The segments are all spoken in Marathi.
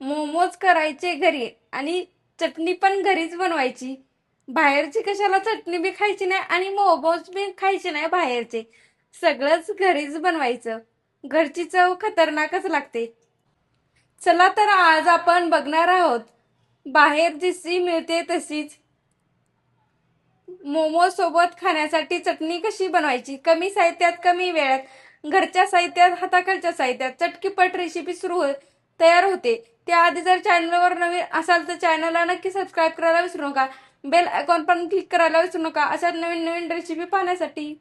मोमोज करायचे घरी आणि चटणी पण घरीच बनवायची. बाहेरची कशाला चटणी बी खायची नाही आणि मोमोज बी खायचे नाही बाहेरचे. सगळंच घरीच बनवायचं. घरची चव खतरनाकच लागते. चला तर आज आपण बघणार आहोत बाहेर जशी मिळते तशीच मोमोज सोबत खाण्यासाठी चटणी कशी बनवायची. कमी साहित्यात कमी वेळात घरच्या साहित्यात हाताखालच्या साहित्यात चटकीपट रेसिपी तयार होते. त्याआधी जर चॅनलवर नवीन असाल तर चॅनलला नक्की सबस्क्राईब करायला विसरू नका. बेल आयकॉन पण क्लिक करायला विसरू नका अशा नवीन नवीन रेसिपी पाहण्यासाठी.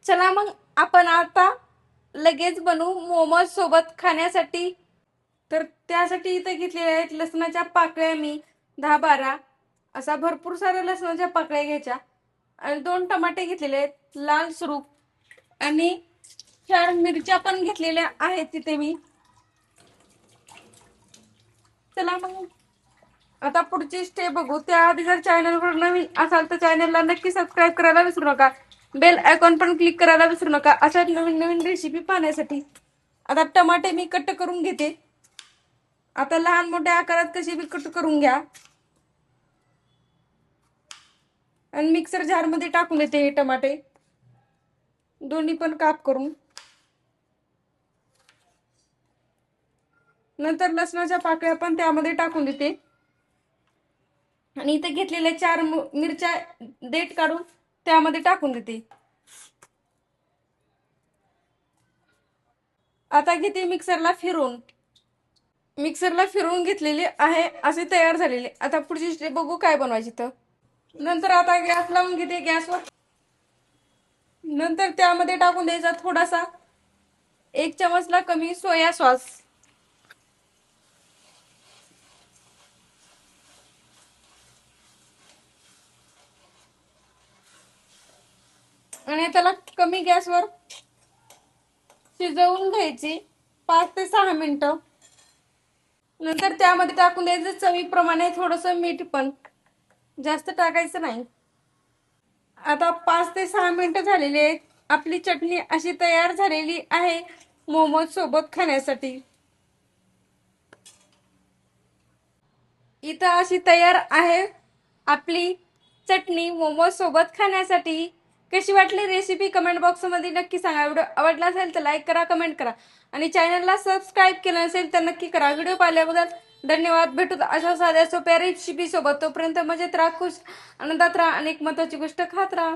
चला मग आपण आता लगेच बनवू मोमोज सोबत खाण्यासाठी. तर त्यासाठी इथे घेतलेल्या आहेत लसणाच्या पाकळ्या मी 10-12 असा भरपूर साऱ्या लसणाच्या पाकळ्या घ्यायच्या आणि 2 टमाटे घेतलेले आहेत लाल सुरूप आणि 4 मिरच्या पण घेतलेल्या आहेत तिथे मी. चला मग आता पुढची स्टेप बघू. त्याआधी जर चॅनलवर नवीन असाल तर चॅनलला नक्की सबस्क्राईब करायला विसरू नका. बेल आयकॉन पण क्लिक करायला विसरू नका अशा नवीन नवीन रेसिपी पाहण्यासाठी. आता टमाटे मी कट करून घेते. आता लहान मोठ्या आकारात कशी बी कट करून घ्या आणि मिक्सर जार मध्ये टाकून देते हे टमाटे दोन्ही पण काप करून. नंतर लसणाच्या पाकळ्या पण त्यामध्ये टाकून देते आणि इथे घेतलेल्या 4 मिरच्या देठ काढून त्यामध्ये टाकून देते. आता घेते मिक्सरला फिरवून घेतलेली आहे असे तयार झालेले. आता पुढची स्टेप बघू काय बनवायची. तर नंतर आता गॅस लावून घेते गॅसवर. नंतर त्यामध्ये टाकून द्यायचा थोडासा 1 चमचला कमी सोया सॉस आणि त्याला कमी गॅसवर शिजवून घ्यायची 5 ते 6 मिनिटं. नंतर त्यामध्ये टाकून द्यायचं चवीप्रमाणे थोडंसं मीठ पण जास्त टाकायचं नाही. आता 5 ते 6 मिनिटं झालेली आहेत. आपली चटणी अशी तयार झालेली आहे मोमोज सोबत खाण्यासाठी. इथं अशी तयार आहे आपली चटणी मोमोज सोबत खाण्यासाठी. कशी वाटली रेसिपी कमेंट बॉक्स मध्ये नक्की सांगा. व्हिडिओ आवडला असेल तर लाईक करा, कमेंट करा आणि चॅनलला सबस्क्राईब केलं नसेल तर नक्की करा. व्हिडिओ पाहिल्याबद्दल धन्यवाद. भेटू अशा साध्या सोप्या रेसिपी सोबत. तोपर्यंत मजेत राहा, खुश आनंदात राहा आणि एक महत्त्वाची गोष्ट खात राहा.